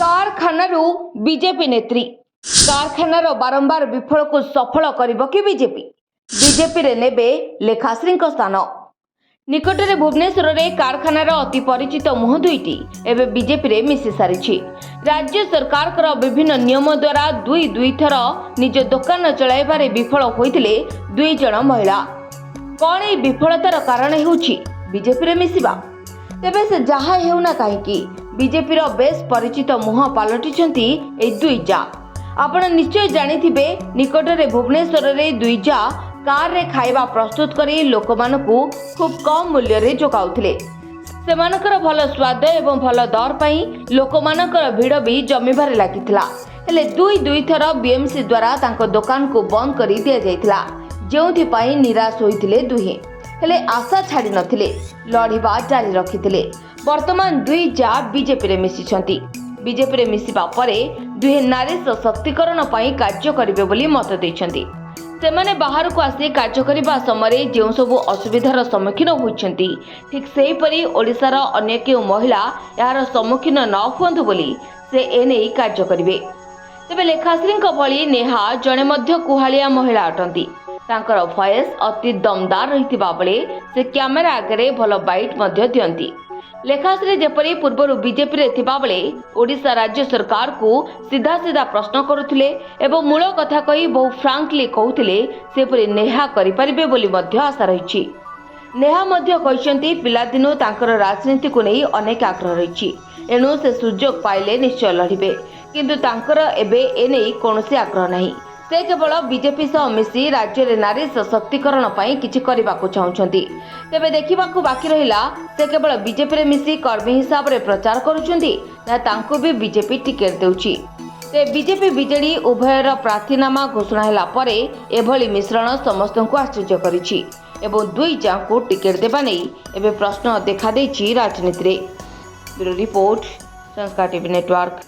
कारखानारू BJP नेत्री कारखानार बारंबार विफल को सफल करिबो कि बीजेपी रे नेबे लेखाश्री स्थान निकटरे भुवनेश्वर रे कारखानार अति परिचित मुह दुईटी एवं बीजेपी रे मिसी सारी राज्य सरकार कर विभिन्न नियम द्वारा दुई थर निज दुकान चलाइबारे विफल होइतिले दुई जन महिला कौन ए विफलतार कारण हेउछि बीजेपी रे मिसिबा तेबे से जहा हेउना काहेकि बीजेपी रो बेस परिचित मुह पलटिछंती ए दुई जा आपण निश्चय जानिथिबे निकटरे भुवनेश्वर रे दुई जा कार रे खाइबा प्रस्तुत करी लोकमानकु खूब कम मूल्य रे जोगाउथिले सेमानकर भल स्वाद एवं भल दर पई लोकमानकर भिड़ भी जमीबारे लागिथिला हेले दुई थर बीएमसी द्वारा तांको दुकान को बंद करी दिया जायथिला जेउथि पई निराश होइथिले दुहे हेले आशा छाड़ी नथिले लड़िबा जारी रखिथिले वर्तमान दुई जा बीजेपी रे मिसिछंती बीजेपी रे मिसिबा परे दुहे नारी सशक्तिकरण पई कार्य करिवे बोली मत दैछंती सेमाने बाहर को आसी कार्य करिबा समय जो सब असुविधार सम्मुखीन होइछंती ठीक सेही परी ओडिसार अन्य केउ महिला यार सम्मुखीन न हुअंतु बोली से एने कार्य करिवे तेबे लेखाश्री भली नेहा जणे मध्य कुहालिया महिला अटंती तांकर वॉइस अति दमदार रहितिबा बेले से कैमेरा आगे भल बाइट मध्य दियंती लेखाश्री जेपरी पूर्व बीजेपी रे थिबा बेले ओडिशा राज्य सरकार को सीधा सीधा प्रश्न करुथिले एवं मूल कथा कही बहु फ्रांकली कहउथिले सेपरी नेहा करि परिबे बोली मध्य आशा रहिछि नेहा मध्य कहिसंती पिलादिनो तांकर राजनीति को नहीं अनेक आग्रह रहिछि एणु से सुजोग पाइले निश्चय लढिबे किंतु तांकर एबे एने कोनोसी आग्रह नहीं से केवल बीजेपी सह मिसी राज्य रे नारी सशक्तिकरण पई किछि करिबाकू चाहुछंती तेबे देखिबाकू बाकी रहिला से केवल बीजेपी रे मिसी कर्मी हिसाब रे प्रचार करूछंती ना तांको भी बीजेपी टिकेट देउछि ते बीजेपी बीजेडी उभयर प्रार्थीनामा घोषणा हैला परे एभली मिश्रण समस्तंकू आश्चर्य करिछि एवं दुई जांकू टिकेट देबा नै एबे प्रश्न देखा दैछि राजनीति रे ब्यूरो रिपोर्ट संस्कार टीवी नेटवर्क।